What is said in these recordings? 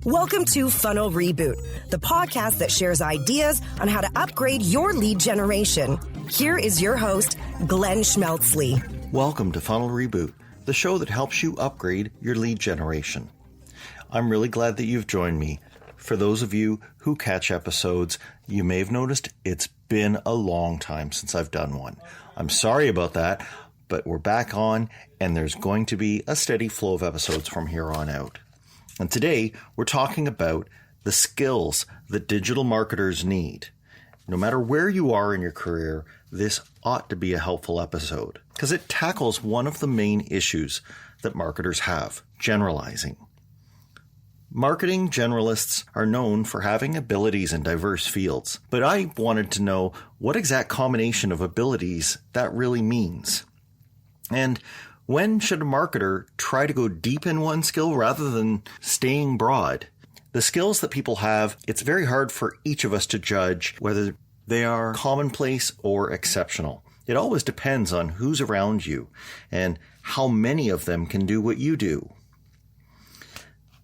Welcome to Funnel Reboot, the podcast that shares ideas on how to upgrade your lead generation. Here is your host, Glenn Schmeltzley. Welcome to Funnel Reboot, the show that helps you upgrade your lead generation. I'm really glad that you've joined me. For those of you who catch episodes, you may have noticed it's been a long time since I've done one. I'm sorry about that, but we're back on, and there's going to be a steady flow of episodes from here on out. And today, we're talking about the skills that digital marketers need. No matter where you are in your career, this ought to be a helpful episode because it tackles one of the main issues that marketers have, generalizing. Marketing generalists are known for having abilities in diverse fields, but I wanted to know what exact combination of abilities that really means. And when should a marketer try to go deep in one skill rather than staying broad? The skills that people have, it's very hard for each of us to judge whether they are commonplace or exceptional. It always depends on who's around you and how many of them can do what you do.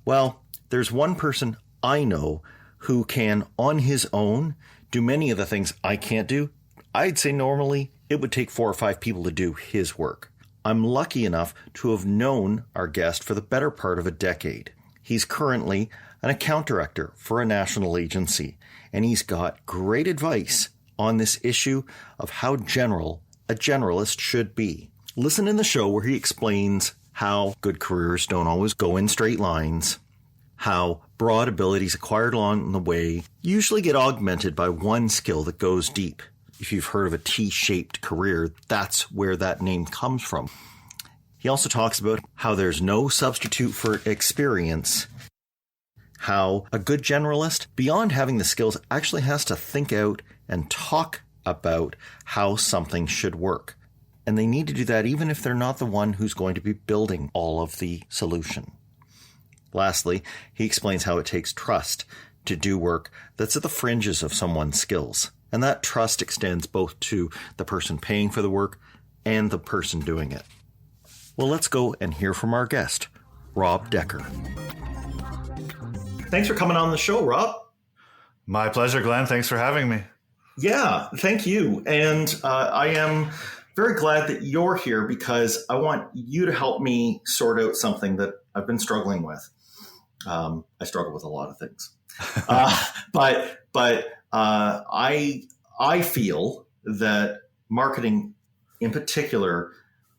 Well, there's one person I know who can, on his own, do many of the things I can't do. I'd say normally it would take 4 or 5 people to do his work. I'm lucky enough to have known our guest for the better part of a decade. He's currently an account director for a national agency, and he's got great advice on this issue of how general a generalist should be. Listen in the show where he explains how good careers don't always go in straight lines, how broad abilities acquired along the way usually get augmented by one skill that goes deep. If you've heard of a T-shaped career, that's where that name comes from. He also talks about how there's no substitute for experience, how a good generalist, beyond having the skills, actually has to think out and talk about how something should work. And they need to do that even if they're not the one who's going to be building all of the solution. Lastly, he explains how it takes trust to do work that's at the fringes of someone's skills. And that trust extends both to the person paying for the work and the person doing it. Well, let's go and hear from our guest, Rob Decher. Thanks for coming on the show, Rob. My pleasure, Glenn. Thanks for having me. Yeah, thank you. And I am very glad that you're here because I want you to help me sort out something that I've been struggling with. I struggle with a lot of things. But I feel that marketing in particular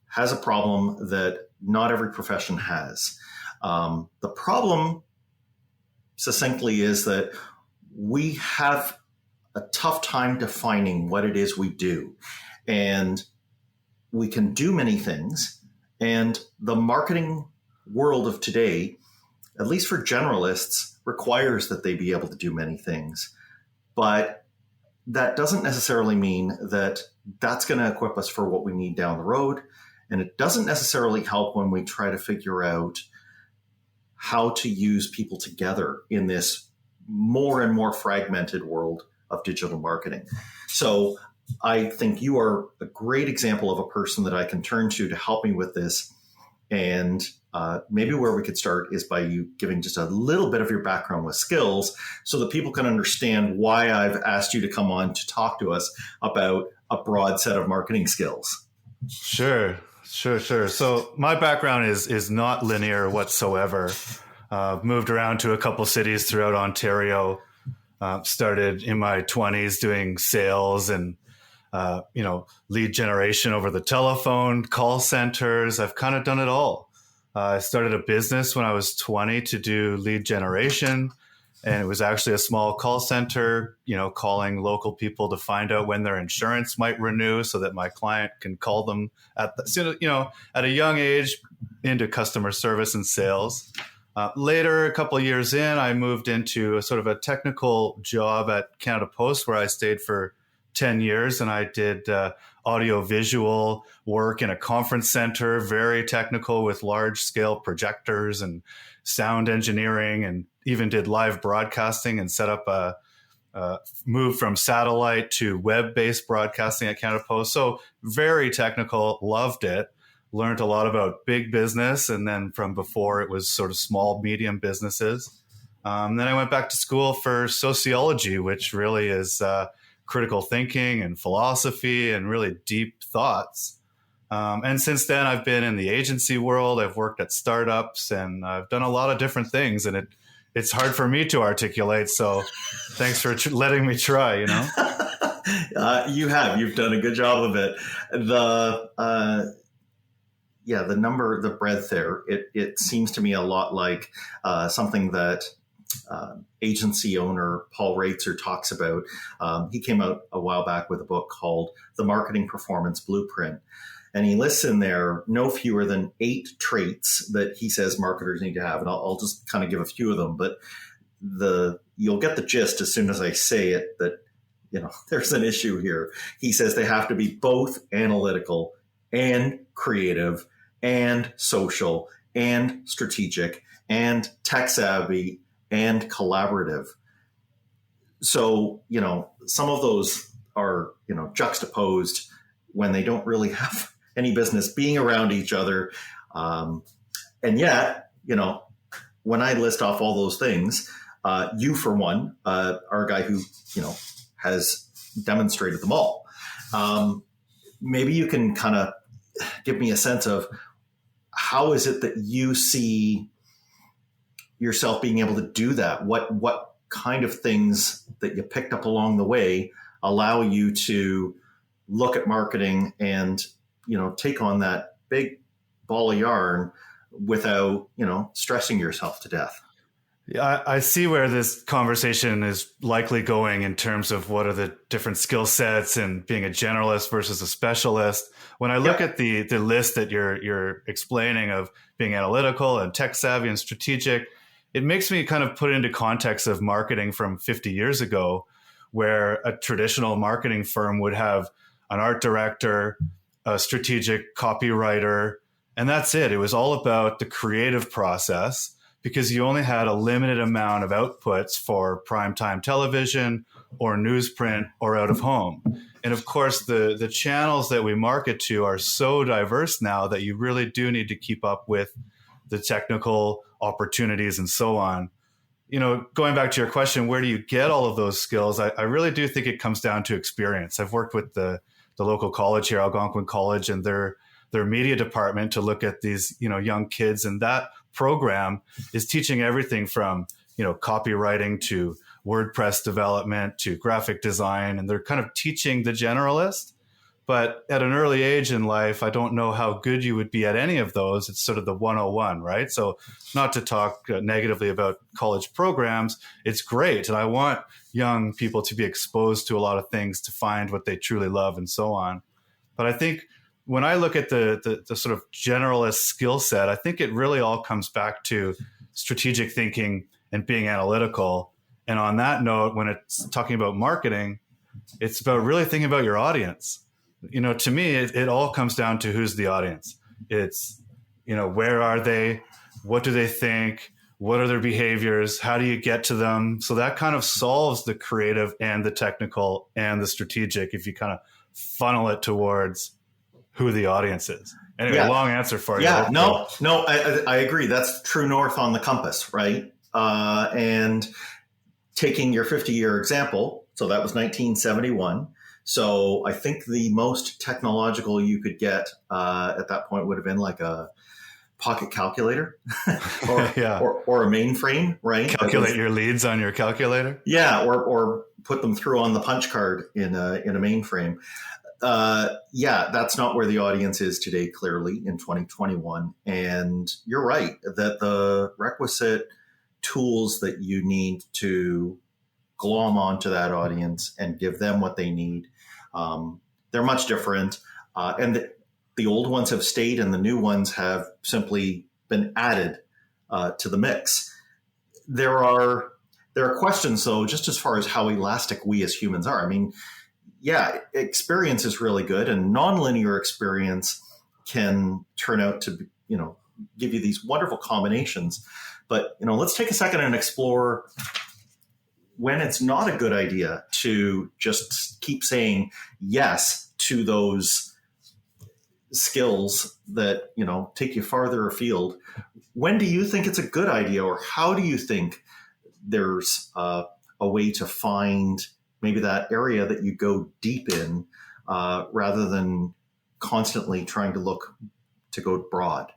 has a problem that not every profession has. The problem succinctly is that we have a tough time defining what it is we do. And we can do many things. And the marketing world of today, at least for generalists, requires that they be able to do many things. But that doesn't necessarily mean that that's going to equip us for what we need down the road. And it doesn't necessarily help when we try to figure out how to use people together in this more and more fragmented world of digital marketing. So I think you are a great example of a person that I can turn to help me with this. And maybe where we could start is by you giving just a little bit of your background with skills so that people can understand why I've asked you to come on to talk to us about a broad set of marketing skills. Sure. So my background is not linear whatsoever. Moved around to a couple cities throughout Ontario. Started in my 20s doing sales and lead generation over the telephone, call centers. I've kind of done it all. I started a business when I was 20 to do lead generation. And it was actually a small call center, calling local people to find out when their insurance might renew so that my client can call them at a young age into customer service and sales. Later, a couple of years in, I moved into a sort of a technical job at Canada Post where I stayed for 10 years and I did audio visual work in a conference center, very technical with large scale projectors and sound engineering, and even did live broadcasting and set up moved from satellite to web-based broadcasting at Canada Post. So very technical, loved it, learned a lot about big business. And then from before it was sort of small, medium businesses. Then I went back to school for sociology, which really is critical thinking and philosophy and really deep thoughts. And since then, I've been in the agency world. I've worked at startups, and I've done a lot of different things. And it's hard for me to articulate. So thanks for letting me try, you know? You've done a good job of it. The breadth there, it seems to me a lot like something that agency owner Paul Reitzer talks about. He came out a while back with a book called The Marketing Performance Blueprint. And he lists in there no fewer than 8 traits that he says marketers need to have. And I'll just kind of give a few of them, but you'll get the gist as soon as I say it that, there's an issue here. He says they have to be both analytical and creative and social and strategic and tech savvy and collaborative. So, some of those are, juxtaposed when they don't really have any business being around each other. And yet, when I list off all those things, you, for one, are a guy who, has demonstrated them all. Maybe you can kind of give me a sense of how is it that you see yourself being able to do that? What kind of things that you picked up along the way allow you to look at marketing and, take on that big ball of yarn without, stressing yourself to death? Yeah, I see where this conversation is likely going in terms of what are the different skill sets and being a generalist versus a specialist. When I look at the list that you're explaining of being analytical and tech savvy and strategic, it makes me kind of put into context of marketing from 50 years ago, where a traditional marketing firm would have an art director, a strategic copywriter, and that's it. It was all about the creative process because you only had a limited amount of outputs for primetime television or newsprint or out of home. And of course, the channels that we market to are so diverse now that you really do need to keep up with the technical opportunities and so on. Going back to your question, where do you get all of those skills? I really do think it comes down to experience. I've worked with the local college here, Algonquin College, and their media department to look at these, young kids. And that program is teaching everything from, copywriting to WordPress development to graphic design. And they're kind of teaching the generalist. But at an early age in life, I don't know how good you would be at any of those. It's sort of the 101, right? So not to talk negatively about college programs, it's great. And I want young people to be exposed to a lot of things to find what they truly love and so on. But I think when I look at the sort of generalist skill set, I think it really all comes back to strategic thinking and being analytical. And on that note, when it's talking about marketing, it's about really thinking about your audience. To me, it all comes down to who's the audience. It's, where are they? What do they think? What are their behaviors? How do you get to them? So that kind of solves the creative and the technical and the strategic if you kind of funnel it towards who the audience is. Anyway, long answer for you. Yeah, no, I agree. That's true north on the compass, right? And taking your 50-year example, so that was 1971. So I think the most technological you could get at that point would have been like a pocket calculator or a mainframe, right? Calculate your leads on your calculator. Yeah, or put them through on the punch card in a mainframe. That's not where the audience is today, clearly, in 2021. And you're right that the requisite tools that you need to glom onto that audience and give them what they need, they're much different. And the old ones have stayed and the new ones have simply been added to the mix. There are questions, though, just as far as how elastic we as humans are. I mean, experience is really good, and nonlinear experience can turn out to, give you these wonderful combinations. But, let's take a second and explore when it's not a good idea to just keep saying yes to those skills that, take you farther afield. When do you think it's a good idea, or how do you think there's a way to find maybe that area that you go deep in rather than constantly trying to go broad.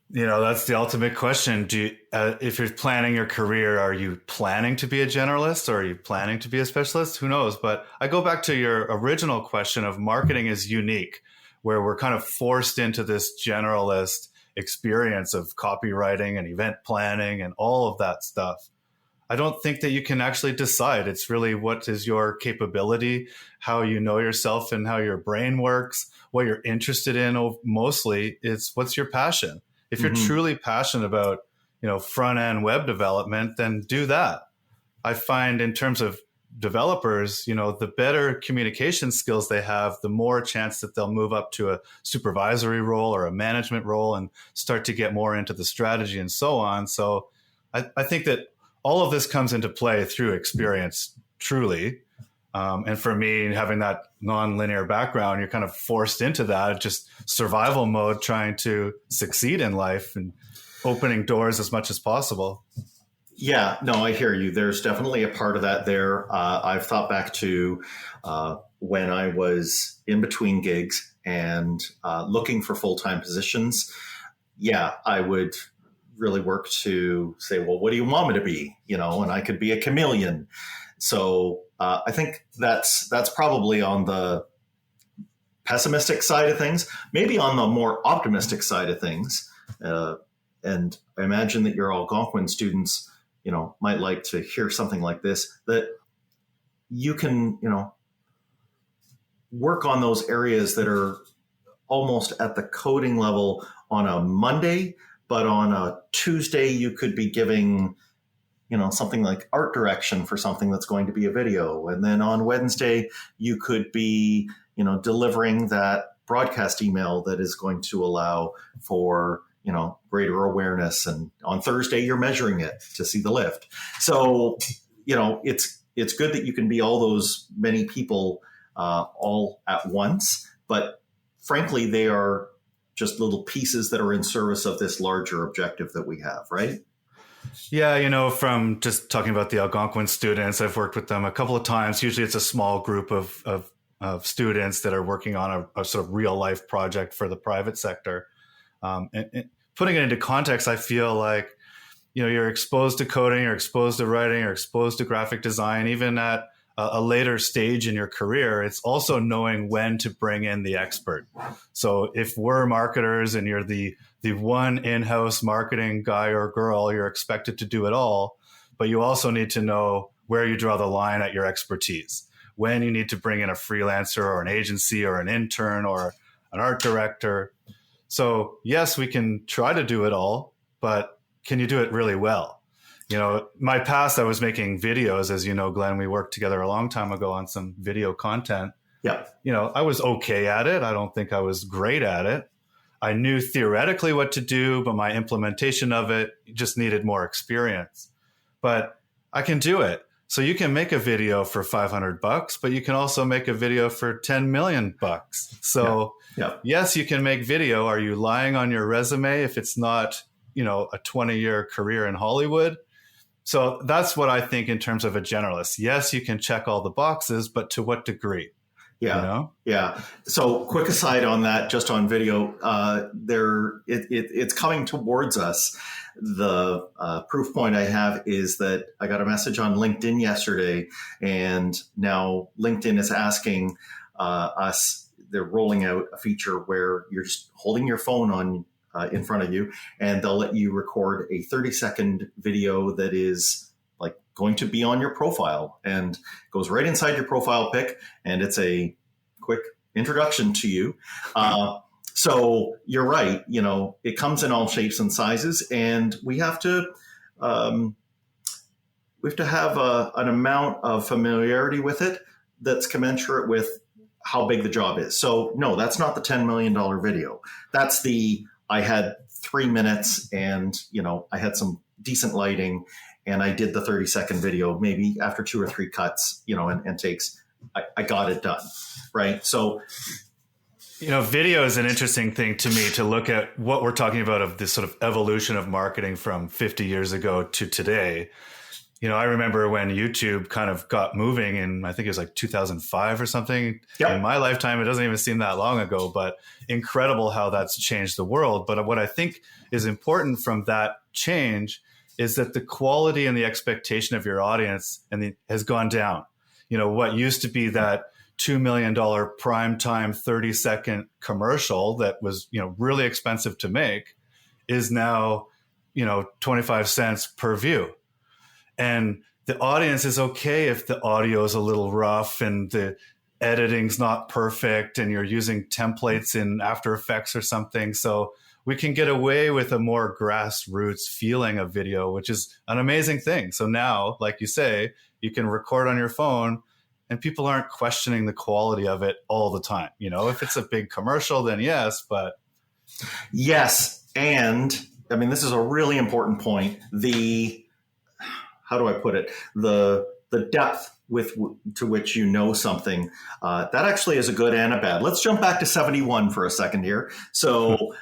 That's the ultimate question. If you're planning your career, are you planning to be a generalist or are you planning to be a specialist? Who knows? But I go back to your original question of marketing is unique, where we're kind of forced into this generalist experience of copywriting and event planning and all of that stuff. I don't think that you can actually decide. It's really what is your capability, how you know yourself and how your brain works, what you're interested in. Mostly it's what's your passion. If you're truly passionate about, front end web development, then do that. I find in terms of developers, the better communication skills they have, the more chance that they'll move up to a supervisory role or a management role and start to get more into the strategy and so on. So I think that all of this comes into play through experience, truly. And for me, having that non-linear background, you're kind of forced into that, just survival mode, trying to succeed in life and opening doors as much as possible. Yeah, no, I hear you. There's definitely a part of that there. I've thought back to when I was in between gigs and looking for full-time positions. Yeah, I would really work to say, well, what do you want me to be? And I could be a chameleon. So I think that's probably on the pessimistic side of things, maybe on the more optimistic side of things. And I imagine that your Algonquin students, might like to hear something like this, that you can, work on those areas that are almost at the coding level on a Monday, but on a Tuesday, you could be giving something like art direction for something that's going to be a video. And then on Wednesday, you could be, delivering that broadcast email that is going to allow for, greater awareness. And on Thursday, you're measuring it to see the lift. So, it's good that you can be all those many people all at once. But frankly, they are just little pieces that are in service of this larger objective that we have, right? Yeah, from just talking about the Algonquin students, I've worked with them a couple of times. Usually it's a small group of students that are working on a sort of real life project for the private sector. And putting it into context, I feel like, you're exposed to coding, you're exposed to writing, you're exposed to graphic design, even at a later stage in your career. It's also knowing when to bring in the expert. So if we're marketers and you're the one in-house marketing guy or girl, you're expected to do it all, but you also need to know where you draw the line at your expertise, when you need to bring in a freelancer or an agency or an intern or an art director. So yes, we can try to do it all, but can you do it really well? My past, I was making videos, as you know, Glenn, we worked together a long time ago on some video content. Yeah. I was okay at it. I don't think I was great at it. I knew theoretically what to do, but my implementation of it just needed more experience. But I can do it. So you can make a video for $500, but you can also make a video for $10 million. So yes, you can make video. Are you lying on your resume if it's not, a 20-year career in Hollywood? So that's what I think in terms of a generalist. Yes, you can check all the boxes, but to what degree? Yeah. Yeah. So quick aside on that, just on video, it's coming towards us. The proof point I have is that I got a message on LinkedIn yesterday, and now LinkedIn is asking us, they're rolling out a feature where you're just holding your phone on in front of you, and they'll let you record a 30-second video that is like going to be on your profile and goes right inside your profile pic, and it's a quick introduction to you. So you're right, it comes in all shapes and sizes, and we have to have an amount of familiarity with it that's commensurate with how big the job is. So no, that's not the $10 million video. That's I had 3 minutes and, I had some decent lighting, and I did the 30-second video, maybe after 2 or 3 cuts, and takes, I got it done. Right. So Video is an interesting thing to me to look at what we're talking about of this sort of evolution of marketing from 50 years ago to today. I remember when YouTube kind of got moving in, I think it was like 2005 or something. Yep. In my lifetime, it doesn't even seem that long ago, but incredible how that's changed the world. But what I think is important from that change is that the quality and the expectation of your audience has gone down. What used to be that $2 million primetime 30-second commercial that was, really expensive to make is now, 25 cents per view. And the audience is okay if the audio is a little rough and the editing's not perfect and you're using templates in After Effects or something. So we can get away with a more grassroots feeling of video, which is an amazing thing. So now, like you say, you can record on your phone and people aren't questioning the quality of it all the time. If it's a big commercial, then yes, but. Yes. And I mean, this is a really important point. How do I put it? The depth to which something, that actually is a good and a bad. Let's jump back to 71 for a second here. So,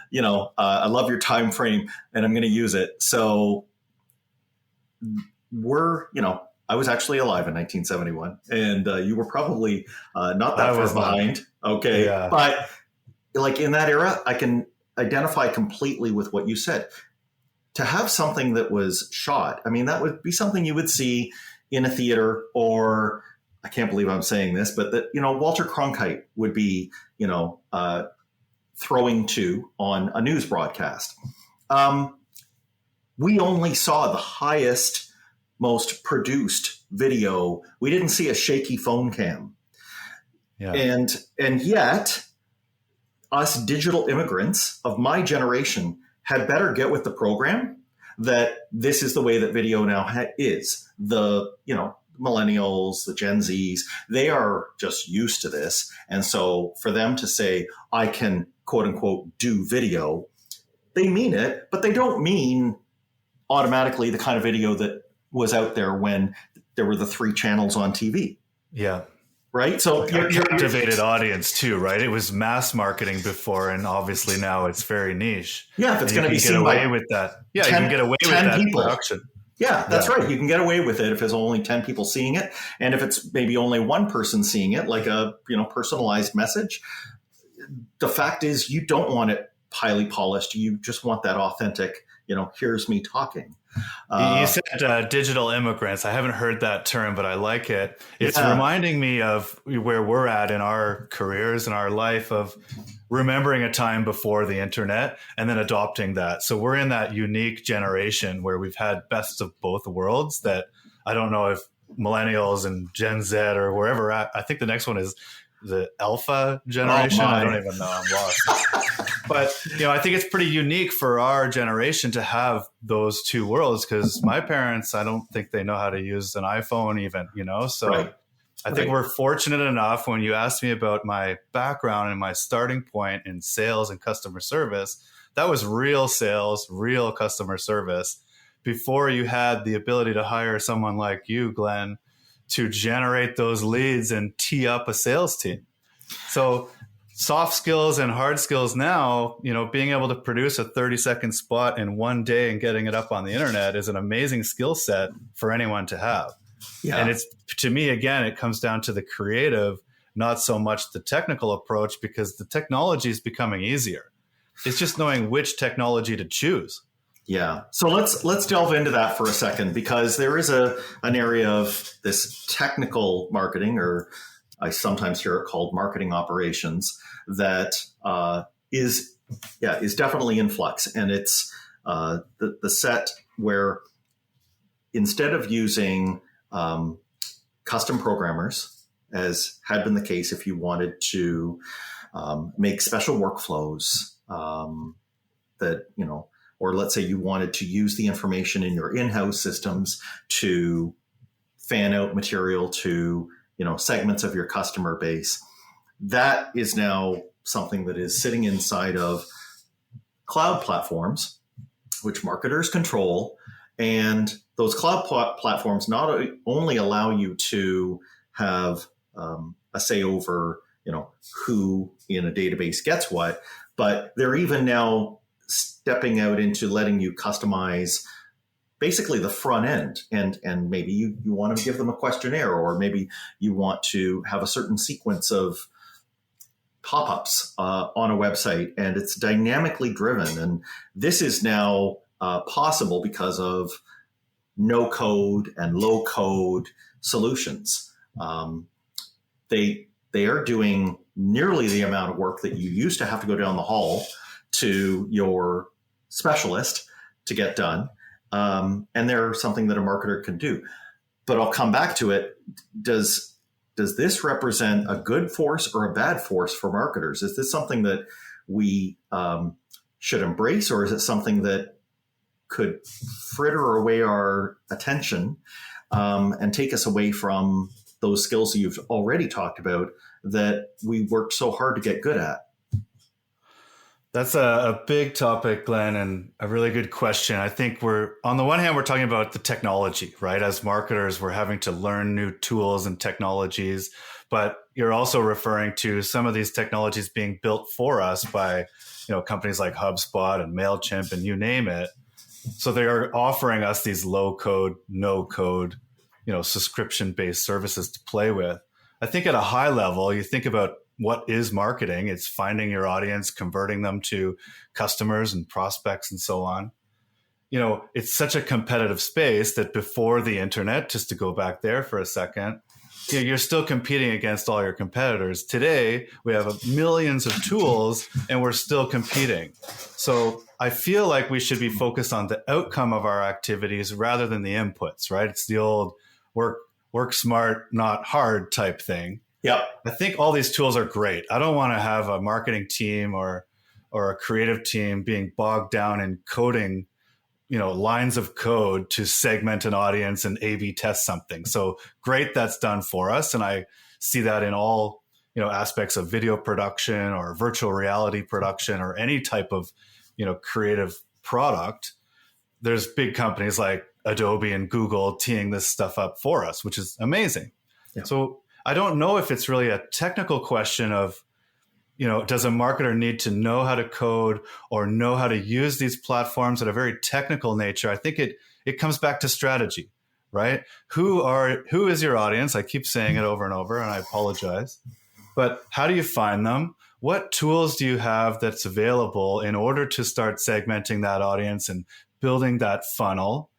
I love your time frame and I'm going to use it. So I was actually alive in 1971 and you were probably not that far behind. Okay. Yeah. But like in that era, I can identify completely with what you said. To have something that was shot, I mean, that would be something you would see in a theater, or I can't believe I'm saying this, but that, Walter Cronkite would be, throwing to on a news broadcast. We only saw the highest, most produced video. We didn't see a shaky phone cam. Yeah. And yet us digital immigrants of my generation had better get with the program that this is the way that video now is. The, millennials, the Gen Zs, they are just used to this. And so for them to say, I can, quote unquote, do video, they mean it, but they don't mean automatically the kind of video that was out there when there were the 3 channels on TV. Yeah. Right. So you're captivated audience too, right? It was mass marketing before, and obviously now it's very niche. Yeah, if it's going to be seen away with that. Yeah, 10, you can get away with that people. Production. Yeah, that's right. You can get away with it if there's only 10 people seeing it, and if it's maybe only one person seeing it, like a personalized message. The fact is, you don't want it highly polished. You just want that authentic. Here's me talking. You said digital immigrants. I haven't heard that term, but I like it. It's reminding me of where we're at in our careers and our life, of remembering a time before the internet and then adopting that. So we're in that unique generation where we've had best of both worlds that I don't know if millennials and Gen Z or wherever at. I think the next one is the alpha generation. I don't even know. I'm lost. But, I think it's pretty unique for our generation to have those two worlds, because my parents, I don't think they know how to use an iPhone even, So right. I think we're fortunate enough. When you asked me about my background and my starting point in sales and customer service, that was real sales, real customer service before you had the ability to hire someone like you, Glenn, to generate those leads and tee up a sales team. So soft skills and hard skills now, being able to produce a 30-second spot in one day and getting it up on the internet is an amazing skill set for anyone to have. Yeah. And it's, to me, again, it comes down to the creative, not so much the technical approach, because the technology is becoming easier. It's just knowing which technology to choose. Yeah. So let's delve into that for a second, because there is an area of this technical marketing, or I sometimes hear it called marketing operations, that is definitely in flux. And it's the set where instead of using custom programmers, as had been the case if you wanted to make special workflows that, or let's say you wanted to use the information in your in-house systems to fan out material to, segments of your customer base. That is now something that is sitting inside of cloud platforms, which marketers control. And those cloud platforms not only allow you to have a say over, who in a database gets what, but they're even now stepping out into letting you customize basically the front end. And maybe you want to give them a questionnaire, or maybe you want to have a certain sequence of pop-ups on a website, and it's dynamically driven. And this is now possible because of no code and low code solutions. They are doing nearly the amount of work that you used to have to go down the hall to your specialist to get done. And they're something that a marketer can do. But I'll come back to it. Does this represent a good force or a bad force for marketers? Is this something that we should embrace, or is it something that could fritter away our attention and take us away from those skills that you've already talked about that we worked so hard to get good at? That's a big topic, Glenn, and a really good question. I think on the one hand, we're talking about the technology, right? As marketers, we're having to learn new tools and technologies, but you're also referring to some of these technologies being built for us by, companies like HubSpot and MailChimp and you name it. So they are offering us these low code, no code, subscription-based services to play with. I think at a high level, you think about what is marketing. It's finding your audience, converting them to customers and prospects and so on. It's such a competitive space that before the internet, just to go back there for a second, you're still competing against all your competitors. Today, we have millions of tools and we're still competing. So I feel like we should be focused on the outcome of our activities rather than the inputs, right? It's the old work smart, not hard type thing. Yeah, I think all these tools are great. I don't want to have a marketing team or a creative team being bogged down in coding, lines of code to segment an audience and A/B test something. So great, that's done for us, and I see that in all aspects of video production or virtual reality production or any type of creative product. There's big companies like Adobe and Google teeing this stuff up for us, which is amazing. Yeah. So I don't know if it's really a technical question of, does a marketer need to know how to code or know how to use these platforms at a very technical nature? I think it comes back to strategy, right? Who is your audience? I keep saying it over and over, and I apologize. But how do you find them? What tools do you have that's available in order to start segmenting that audience and building that funnel?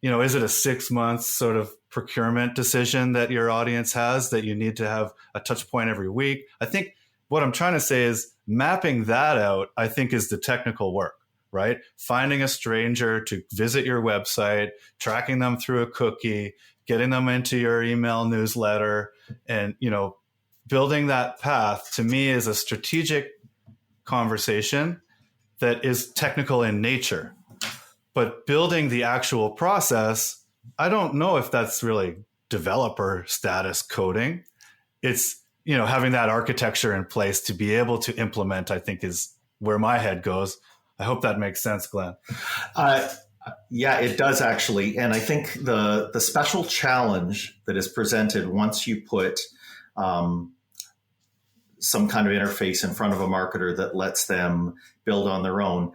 Is it a 6 months sort of procurement decision that your audience has that you need to have a touch point every week? I think what I'm trying to say is mapping that out, I think, is the technical work, right? Finding a stranger to visit your website, tracking them through a cookie, getting them into your email newsletter, and, building that path to me is a strategic conversation that is technical in nature. But building the actual process, I don't know if that's really developer status coding. It's, having that architecture in place to be able to implement, I think, is where my head goes. I hope that makes sense, Glenn. Yeah, it does actually. And I think the special challenge that is presented once you put some kind of interface in front of a marketer that lets them build on their own,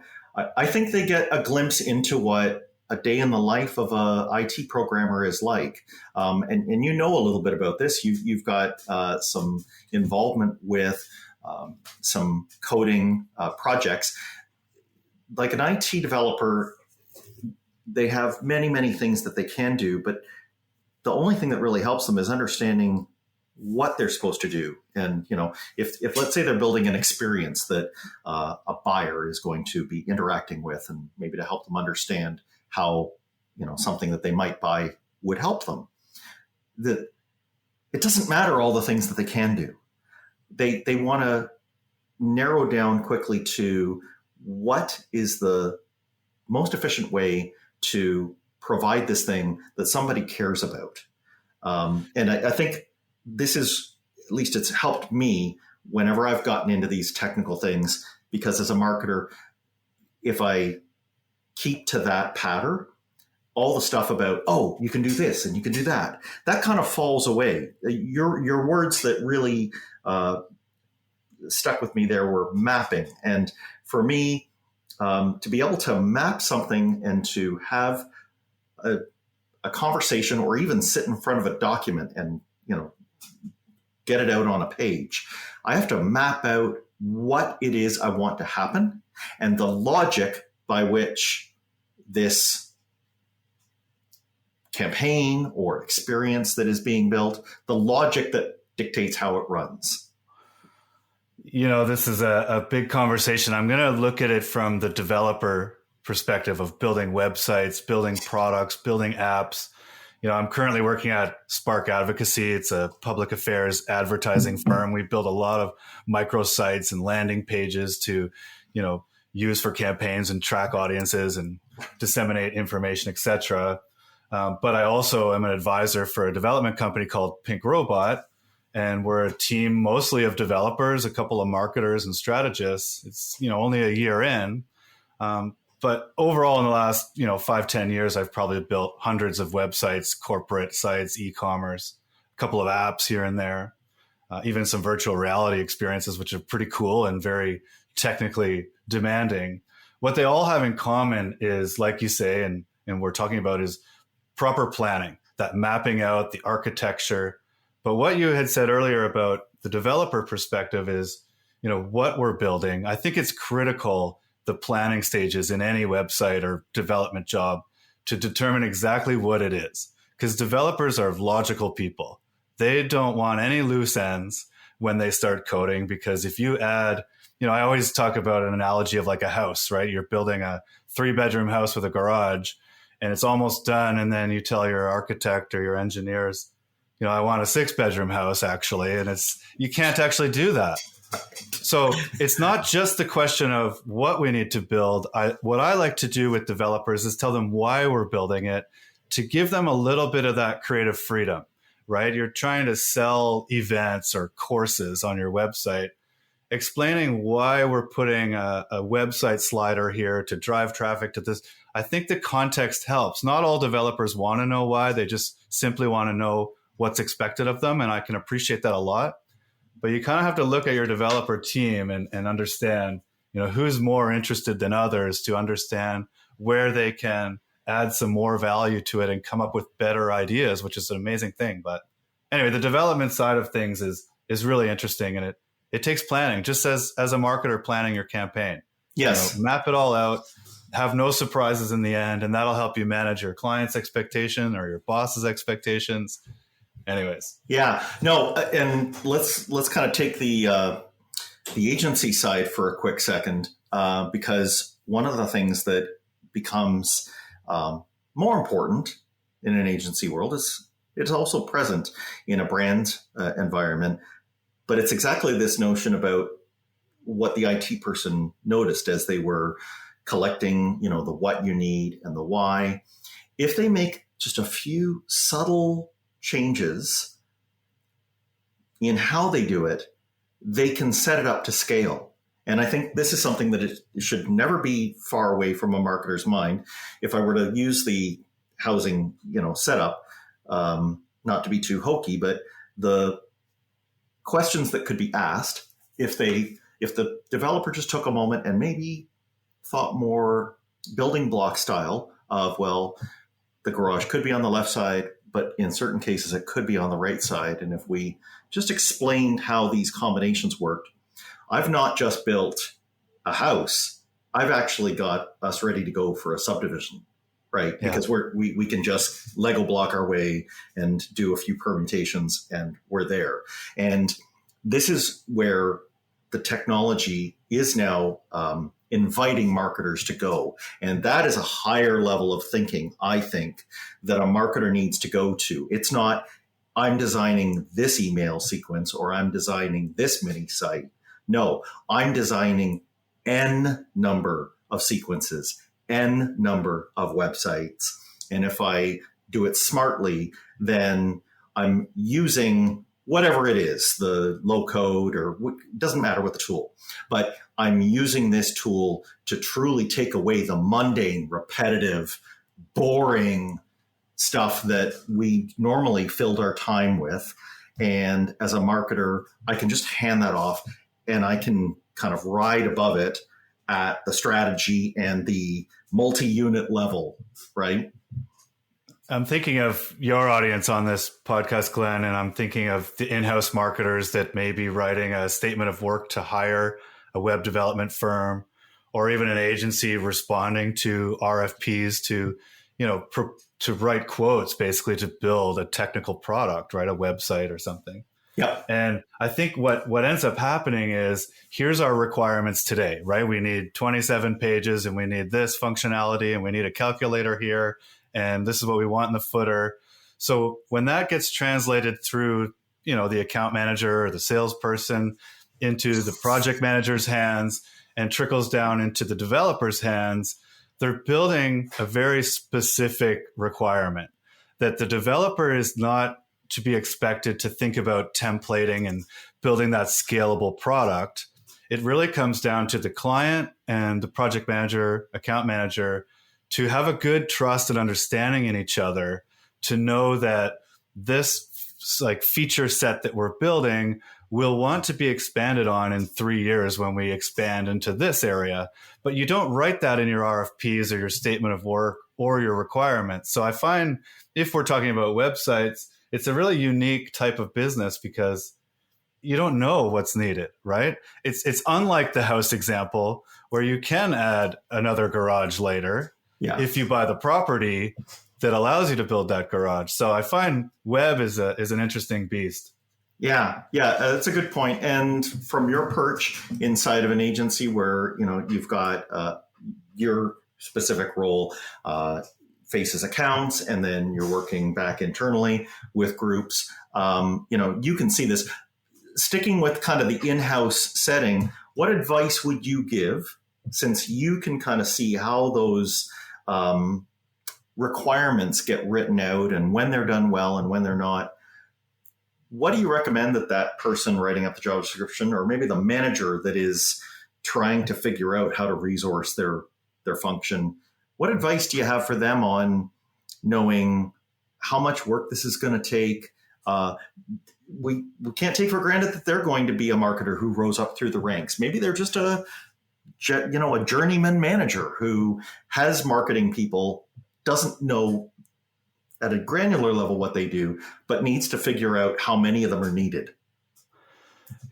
I think they get a glimpse into what a day in the life of a IT programmer is like. And a little bit about this. You've got some involvement with some coding projects. Like an IT developer, they have many, many things that they can do, but the only thing that really helps them is understanding what they're supposed to do. And, if let's say they're building an experience that a buyer is going to be interacting with, and maybe to help them understand how, something that they might buy would help them, that it doesn't matter all the things that they can do. They want to narrow down quickly to what is the most efficient way to provide this thing that somebody cares about. And I think this is, at least it's helped me whenever I've gotten into these technical things, because as a marketer, if I keep to that pattern, all the stuff about, oh, you can do this and you can do that, that kind of falls away. Your words that really stuck with me there were mapping. And for me, to be able to map something and to have a conversation or even sit in front of a document and, get it out on a page, I have to map out what it is I want to happen and the logic by which this campaign or experience that is being built, the logic that dictates how it runs. This is a big conversation. I'm going to look at it from the developer perspective of building websites, building products, building apps. I'm currently working at Spark Advocacy. It's a public affairs advertising firm. We build a lot of microsites and landing pages to, use for campaigns and track audiences and disseminate information, etc. But I also am an advisor for a development company called Pink Robot. And we're a team mostly of developers, a couple of marketers and strategists. It's, only a year in. But overall, in the last, 5-10 years, I've probably built hundreds of websites, corporate sites, e-commerce, a couple of apps here and there, even some virtual reality experiences, which are pretty cool and very technically demanding. What they all have in common is, like you say, and we're talking about, is proper planning, that mapping out the architecture. But what you had said earlier about the developer perspective is, what we're building. I think it's critical, the planning stages in any website or development job, to determine exactly what it is. Because developers are logical people. They don't want any loose ends when they start coding, because if you add, I always talk about an analogy of like a house, right? You're building a 3-bedroom house with a garage and it's almost done. And then you tell your architect or your engineers, I want a 6-bedroom house actually. And you can't actually do that. So it's not just the question of what we need to build. What I like to do with developers is tell them why we're building it, to give them a little bit of that creative freedom, right? You're trying to sell events or courses on your website. Explaining why we're putting a website slider here to drive traffic to this. I think the context helps. Not all developers want to know why. They just simply want to know what's expected of them. And I can appreciate that a lot. But you kind of have to look at your developer team and understand, who's more interested than others, to understand where they can add some more value to it and come up with better ideas, which is an amazing thing. But anyway, the development side of things is really interesting, and it takes planning, just as a marketer planning your campaign. Yes. Map it all out, have no surprises in the end, and that'll help you manage your client's expectation or your boss's expectations. Anyways. Yeah, no. And let's kind of take the agency side for a quick second, because one of the things that becomes more important in an agency world is it's also present in a brand environment. But it's exactly this notion about what the IT person noticed as they were collecting, the what you need and the why. If they make just a few subtle changes in how they do it, they can set it up to scale. And I think this is something that it should never be far away from a marketer's mind. If I were to use the housing, setup, not to be too hokey, but the questions that could be asked if the developer just took a moment and maybe thought more building block style of, well, the garage could be on the left side, but in certain cases it could be on the right side. And if we just explained how these combinations worked, I've not just built a house, I've actually got us ready to go for a subdivision, right? Yeah. Because we can just Lego block our way and do a few permutations and we're there. And this is where the technology is now inviting marketers to go. And that is a higher level of thinking, I think, that a marketer needs to go to. It's not, I'm designing this email sequence or I'm designing this mini site. No, I'm designing N number of sequences, N number of websites. And if I do it smartly, then I'm using whatever it is, the low code or doesn't matter what the tool, but I'm using this tool to truly take away the mundane, repetitive, boring stuff that we normally filled our time with. And as a marketer, I can just hand that off and I can kind of ride above it at the strategy and the multi-unit level, right? I'm thinking of your audience on this podcast, Glenn, and I'm thinking of the in-house marketers that may be writing a statement of work to hire a web development firm, or even an agency responding to RFPs to, to write quotes, basically to build a technical product, right? A website or something. Yeah. And I think what ends up happening is, here's our requirements today, right? We need 27 pages and we need this functionality and we need a calculator here. And this is what we want in the footer. So when that gets translated through, the account manager or the salesperson into the project manager's hands and trickles down into the developer's hands, they're building a very specific requirement that the developer is not to be expected to think about templating and building that scalable product. It really comes down to the client and the project manager, account manager, to have a good trust and understanding in each other, to know that this feature set that we're building will want to be expanded on in 3 years when we expand into this area. But you don't write that in your RFPs or your statement of work or your requirements. So I find, if we're talking about websites, it's a really unique type of business because you don't know what's needed, right? It's unlike the house example where you can add another garage later if you buy the property that allows you to build that garage. So I find web is an interesting beast. Yeah, that's a good point. And from your perch inside of an agency where you've got your specific role faces accounts, and then you're working back internally with groups, you can see this. Sticking with kind of the in-house setting, what advice would you give, since you can kind of see how those requirements get written out and when they're done well and when they're not? What do you recommend that person writing up the job description, or maybe the manager that is trying to figure out how to resource their function, what advice do you have for them on knowing how much work this is going to take? We can't take for granted that they're going to be a marketer who rose up through the ranks. Maybe they're just a journeyman manager who has marketing people, doesn't know at a granular level what they do, but needs to figure out how many of them are needed.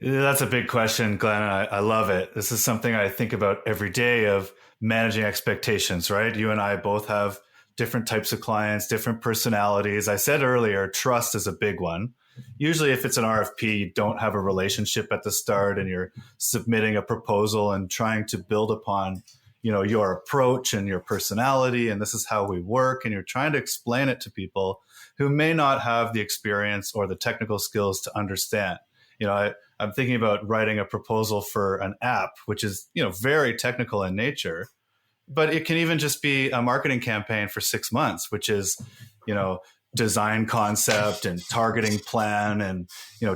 That's a big question, Glenn. I love it. This is something I think about every day, of managing expectations, right? You and I both have different types of clients, different personalities. I said earlier, trust is a big one. Usually if it's an RFP, you don't have a relationship at the start and you're submitting a proposal and trying to build upon, your approach and your personality, and this is how we work, and you're trying to explain it to people who may not have the experience or the technical skills to understand. I'm thinking about writing a proposal for an app, which is, very technical in nature, but it can even just be a marketing campaign for 6 months, which is, design concept and targeting plan and,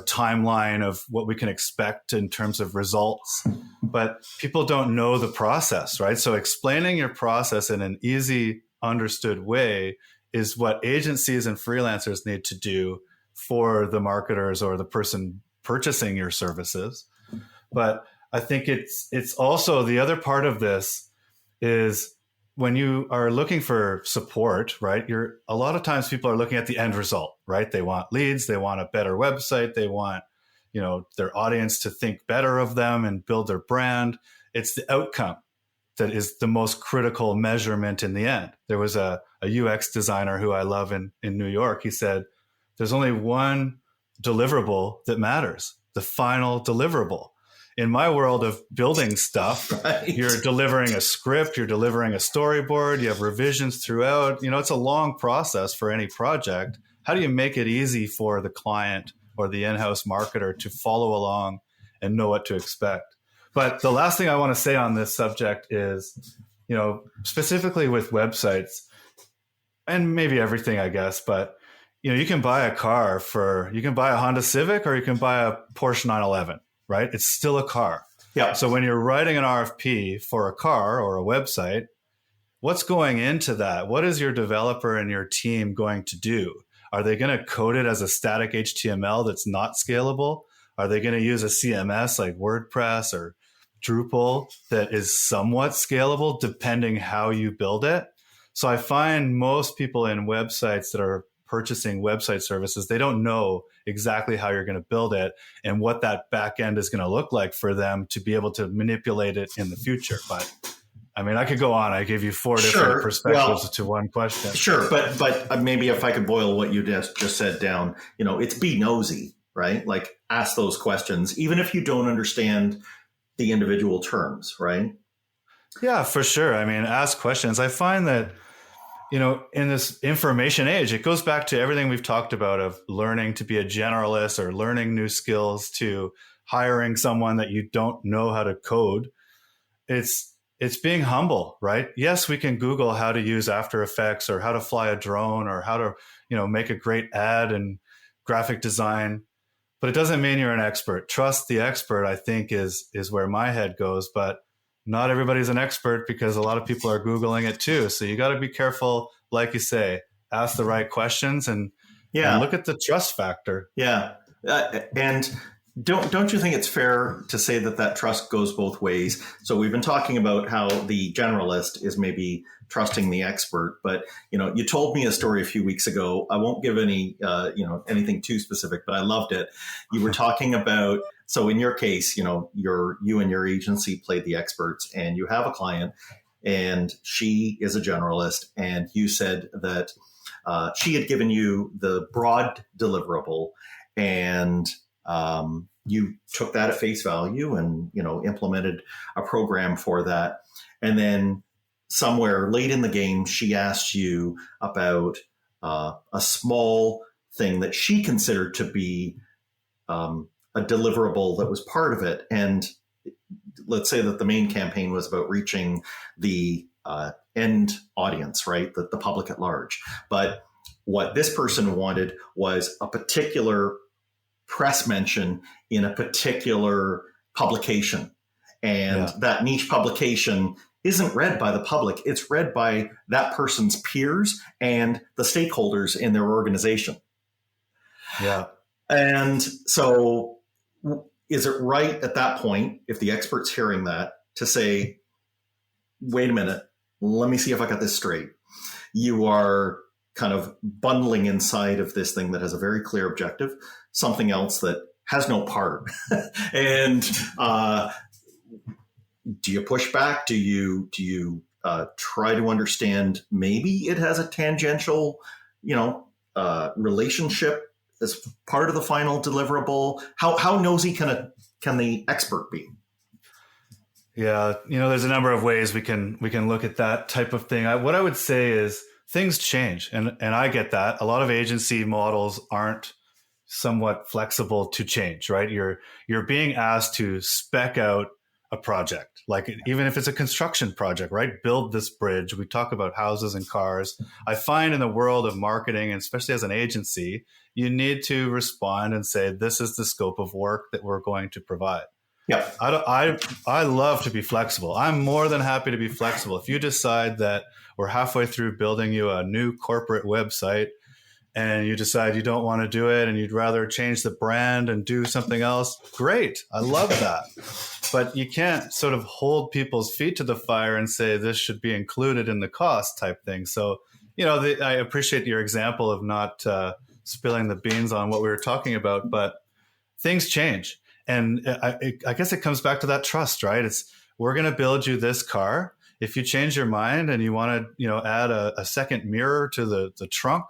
timeline of what we can expect in terms of results. But people don't know the process, right? So explaining your process in an easy, understood way is what agencies and freelancers need to do for the marketers or the person purchasing your services. But I think it's also, the other part of this is, when you are looking for support, right, a lot of times people are looking at the end result, right? They want leads, they want a better website, they want, their audience to think better of them and build their brand. It's the outcome that is the most critical measurement in the end. There was a UX designer who I love in New York. He said, there's only one deliverable that matters, the final deliverable. In my world of building stuff, right, you're delivering a script, you're delivering a storyboard, you have revisions throughout. It's a long process for any project. How do you make it easy for the client or the in-house marketer to follow along and know what to expect? But the last thing I want to say on this subject is, specifically with websites, and maybe everything, I guess, but you can buy a Honda Civic or you can buy a Porsche 911. Right? It's still a car. Yeah. So when you're writing an RFP for a car or a website, what's going into that? What is your developer and your team going to do? Are they going to code it as a static HTML that's not scalable? Are they going to use a CMS like WordPress or Drupal that is somewhat scalable depending how you build it? So I find most people in websites that are purchasing website services, they don't know exactly how you're going to build it and what that back end is going to look like for them to be able to manipulate it in the future. But I mean, I could go on. I gave you four different perspectives to one question. Sure, but maybe if I could boil what you just said down, it's be nosy, right? Like ask those questions, even if you don't understand the individual terms, right? Yeah, for sure. I mean, ask questions. I find that, in this information age, it goes back to everything we've talked about of learning to be a generalist or learning new skills to hiring someone that you don't know how to code. It's being humble, right? Yes, we can Google how to use After Effects or how to fly a drone or how to, make a great ad and graphic design, but it doesn't mean you're an expert. Trust the expert, I think, is where my head goes. But not everybody's an expert because a lot of people are Googling it too. So you got to be careful, like you say, ask the right questions and look at the trust factor. Yeah. And don't you think it's fair to say that trust goes both ways? So we've been talking about how the generalist is maybe trusting the expert, but you told me a story a few weeks ago. I won't give any anything too specific, but I loved it. You were talking about, so in your case, you and your agency played the experts, and you have a client, and she is a generalist, and you said that she had given you the broad deliverable, and you took that at face value and, implemented a program for that. And then somewhere late in the game, she asked you about a small thing that she considered to be a deliverable that was part of it. And let's say that the main campaign was about reaching the end audience, right? The public at large. But what this person wanted was a particular press mention in a particular publication. And that niche publication isn't read by the public. It's read by that person's peers and the stakeholders in their organization. Yeah. And so is it right at that point, if the expert's hearing that, to say, wait a minute, let me see if I got this straight. You are kind of bundling inside of this thing that has a very clear objective, something else that has no part. And do you push back? Do you try to understand maybe it has a tangential, relationship as part of the final deliverable? How nosy can the expert be? Yeah, there's a number of ways we can look at that type of thing. What I would say is things change, and I get that. A lot of agency models aren't somewhat flexible to change, right? You're being asked to spec out a project, like even if it's a construction project, right? Build this bridge. We talk about houses and cars. I find in the world of marketing, and especially as an agency, you need to respond and say, this is the scope of work that we're going to provide. Yeah. I love to be flexible. I'm more than happy to be flexible. If you decide that we're halfway through building you a new corporate website and you decide you don't want to do it and you'd rather change the brand and do something else, great. I love that. But you can't sort of hold people's feet to the fire and say this should be included in the cost type thing. So, I appreciate your example of not spilling the beans on what we were talking about, but things change. And I guess it comes back to that trust, right? We're going to build you this car. If you change your mind and you want to, add a second mirror to the trunk,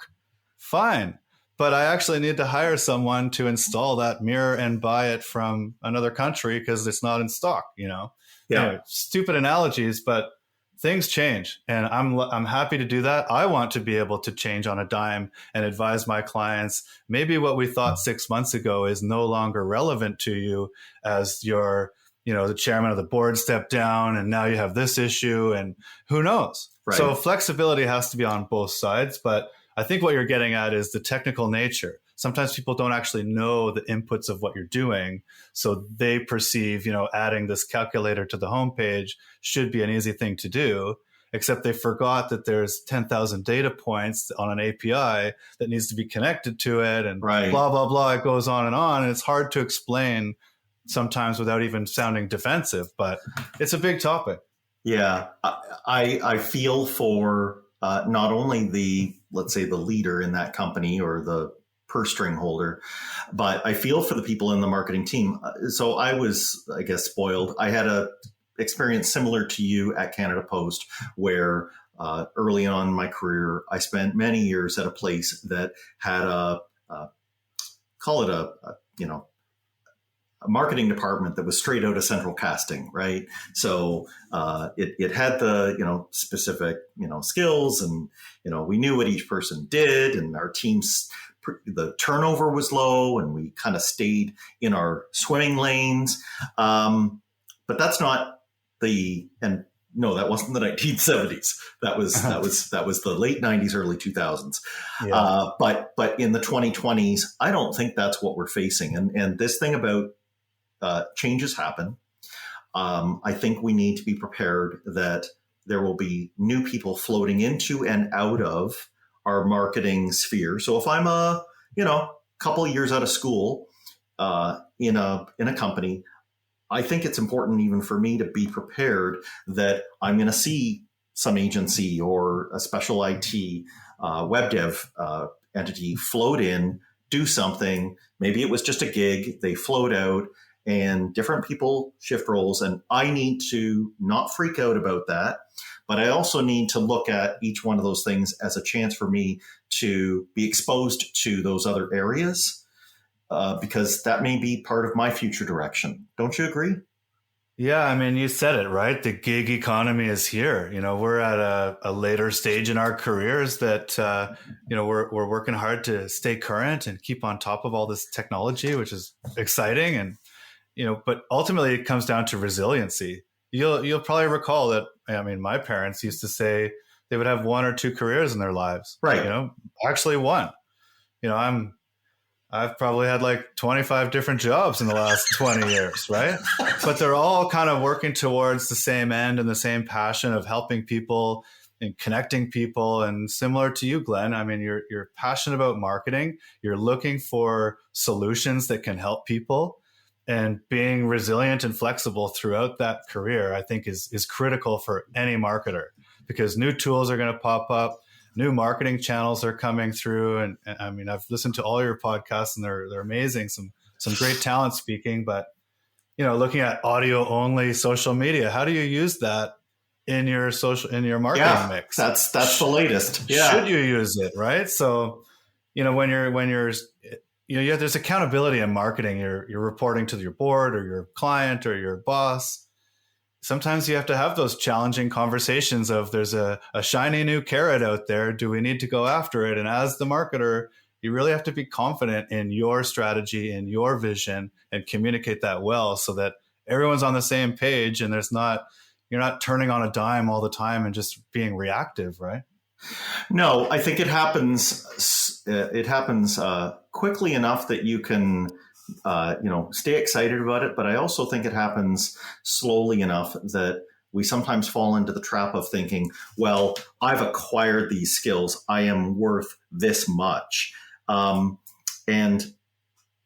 fine. But I actually need to hire someone to install that mirror and buy it from another country because it's not in stock, Yeah. Anyway, stupid analogies, but things change, and I'm happy to do that. I want to be able to change on a dime and advise my clients. Maybe what we thought 6 months ago is no longer relevant to you as your, the chairman of the board stepped down and now you have this issue and who knows? Right. So flexibility has to be on both sides, but I think what you're getting at is the technical nature. Sometimes people don't actually know the inputs of what you're doing. So they perceive, adding this calculator to the homepage should be an easy thing to do. except they forgot that there's 10,000 data points on an API that needs to be connected to it, and Right. blah, blah, blah. It goes on. And it's hard to explain sometimes without even sounding defensive, but it's a big topic. Yeah. I feel for not only the, let's say, the leader in that company or the purse string holder, but I feel for the people in the marketing team. So I was, I guess, spoiled. I had a experience similar to you at Canada Post, where early on in my career, I spent many years at a place that had call it a marketing department that was straight out of central casting, right? So it had the specific skills, and we knew what each person did, and our teams, the turnover was low, and we kind of stayed in our swimming lanes. But that's not no, that wasn't the 1970s. That was the late 90s, early 2000s. Yeah. But in the 2020s, I don't think that's what we're facing. And this thing about changes happen. I think we need to be prepared that there will be new people floating into and out of our marketing sphere. So if I'm a couple of years out of school in a company, I think it's important even for me to be prepared that I'm going to see some agency or a special IT web dev entity float in, do something. Maybe it was just a gig. They float out, and different people shift roles. And I need to not freak out about that. But I also need to look at each one of those things as a chance for me to be exposed to those other areas, because that may be part of my future direction. Don't you agree? Yeah, I mean, you said it, right? The gig economy is here. We're at a later stage in our careers that, we're working hard to stay current and keep on top of all this technology, which is exciting. And, but ultimately it comes down to resiliency. You'll probably recall that, my parents used to say they would have one or two careers in their lives. Right. Actually one. I've probably had like 25 different jobs in the last 20 years, right? But they're all kind of working towards the same end and the same passion of helping people and connecting people. And similar to you, Glenn, you're passionate about marketing. You're looking for solutions that can help people, and being resilient and flexible throughout that career, I think is critical for any marketer, because new tools are going to pop up. New marketing channels are coming through. And I've listened to all your podcasts, and they're amazing. Some great talent speaking, but, looking at audio only social media, how do you use that in your marketing mix? That's the latest. Yeah. Should you use it? Right. So, when you're there's accountability in marketing. You're reporting to your board or your client or your boss. Sometimes you have to have those challenging conversations of, there's a shiny new carrot out there. Do we need to go after it? And as the marketer, you really have to be confident in your strategy and your vision and communicate that well, so that everyone's on the same page and you're not turning on a dime all the time and just being reactive, right? No, I think it happens quickly enough that you can stay excited about it. But I also think it happens slowly enough that we sometimes fall into the trap of thinking, well, I've acquired these skills, I am worth this much. And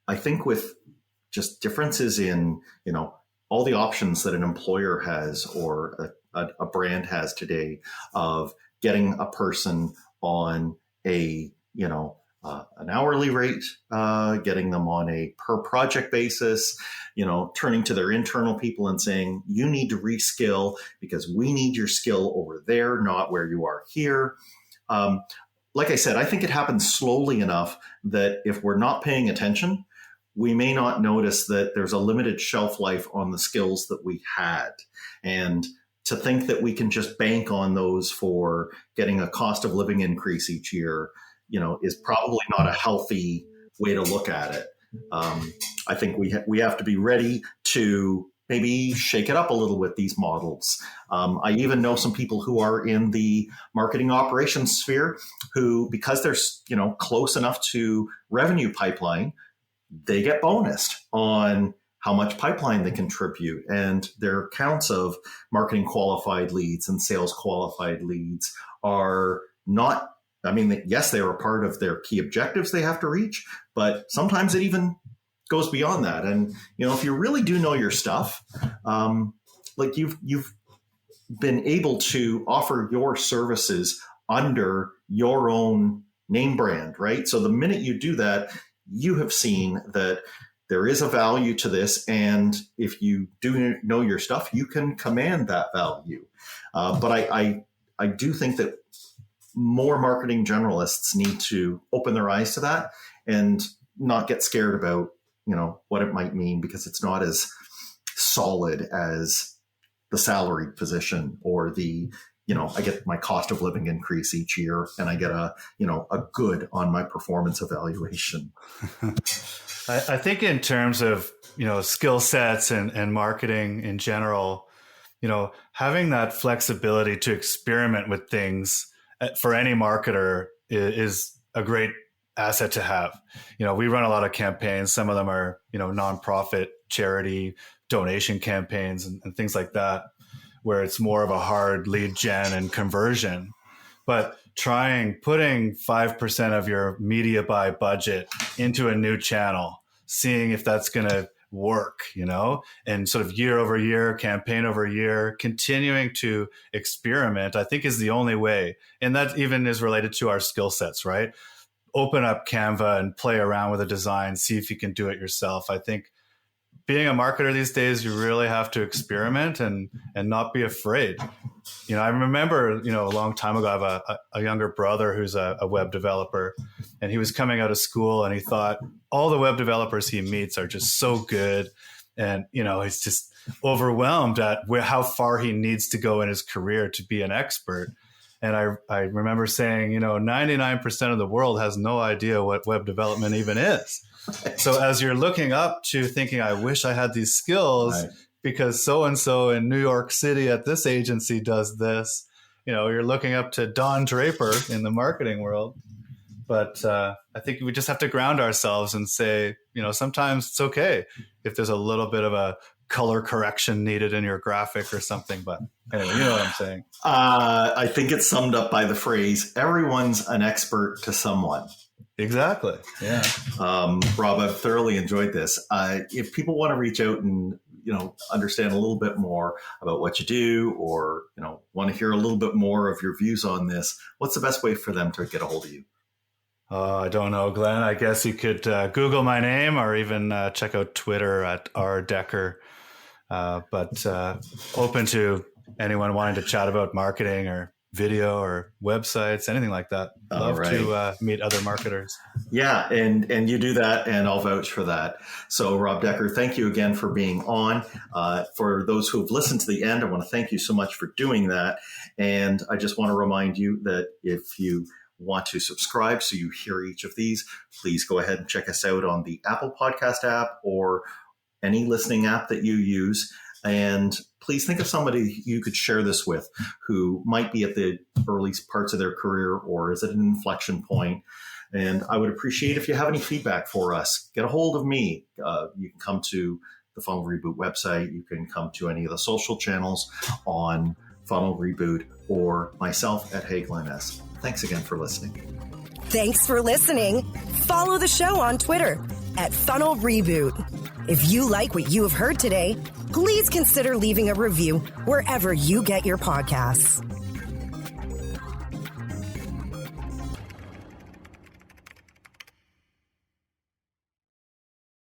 I think with just differences in, all the options that an employer has or a brand has today of getting a person on an hourly rate, getting them on a per project basis, turning to their internal people and saying, you need to reskill because we need your skill over there, not where you are here. Like I said, I think it happens slowly enough that if we're not paying attention, we may not notice that there's a limited shelf life on the skills that we had. And to think that we can just bank on those for getting a cost of living increase each year, is probably not a healthy way to look at it. I think we have to be ready to maybe shake it up a little with these models. I even know some people who are in the marketing operations sphere who, because they're close enough to revenue pipeline, they get bonused on how much pipeline they contribute, and their counts of marketing qualified leads and sales qualified leads are not, I mean, yes, they are a part of their key objectives they have to reach, but sometimes it even goes beyond that. And, if you really do know your stuff, like you've been able to offer your services under your own name brand, right? So the minute you do that, you have seen that there is a value to this. And if you do know your stuff, you can command that value. But I do think that more marketing generalists need to open their eyes to that and not get scared about, what it might mean, because it's not as solid as the salaried position or the, I get my cost of living increase each year and I get a good on my performance evaluation. I think in terms of, skill sets and marketing in general, having that flexibility to experiment with things for any marketer is a great asset to have. We run a lot of campaigns. Some of them are, nonprofit, charity, donation campaigns and things like that, where it's more of a hard lead gen and conversion. But putting 5% of your media buy budget into a new channel, seeing if that's going to work, and sort of year over year, campaign over year, continuing to experiment, I think is the only way. And that even is related to our skill sets, right? Open up Canva and play around with a design, see if you can do it yourself. I think being a marketer these days, you really have to experiment and not be afraid. I remember, a long time ago, I have a younger brother who's a web developer, and he was coming out of school and he thought all the web developers he meets are just so good. And, he's just overwhelmed at how far he needs to go in his career to be an expert. And I remember saying, 99% of the world has no idea what web development even is. So as you're looking up to thinking, I wish I had these skills, right, because so-and-so in New York City at this agency does this, you're looking up to Don Draper in the marketing world. But I think we just have to ground ourselves and say, sometimes it's okay if there's a little bit of a color correction needed in your graphic or something. But anyway, you know what I'm saying. I think it's summed up by the phrase, everyone's an expert to someone. Exactly. Yeah. Rob, I've thoroughly enjoyed this. If people want to reach out and, understand a little bit more about what you do, or, want to hear a little bit more of your views on this, what's the best way for them to get a hold of you? I don't know, Glenn. I guess you could Google my name or even check out Twitter at @rdecher. But open to anyone wanting to chat about marketing or video or websites, anything like that. Love to meet other marketers. Yeah, and you do that, and I'll vouch for that. So, Rob Decher, thank you again for being on. For those who have listened to the end, I want to thank you so much for doing that. And I just want to remind you that if you want to subscribe so you hear each of these, please go ahead and check us out on the Apple Podcast app or any listening app that you use. And please think of somebody you could share this with who might be at the early parts of their career or is at an inflection point. And I would appreciate if you have any feedback for us. Get a hold of me. You can come to the Funnel Reboot website. You can come to any of the social channels on Funnel Reboot or myself at Hey Glenn S. Thanks again for listening. Thanks for listening. Follow the show on Twitter at Funnel Reboot. If you like what you have heard today, please consider leaving a review wherever you get your podcasts.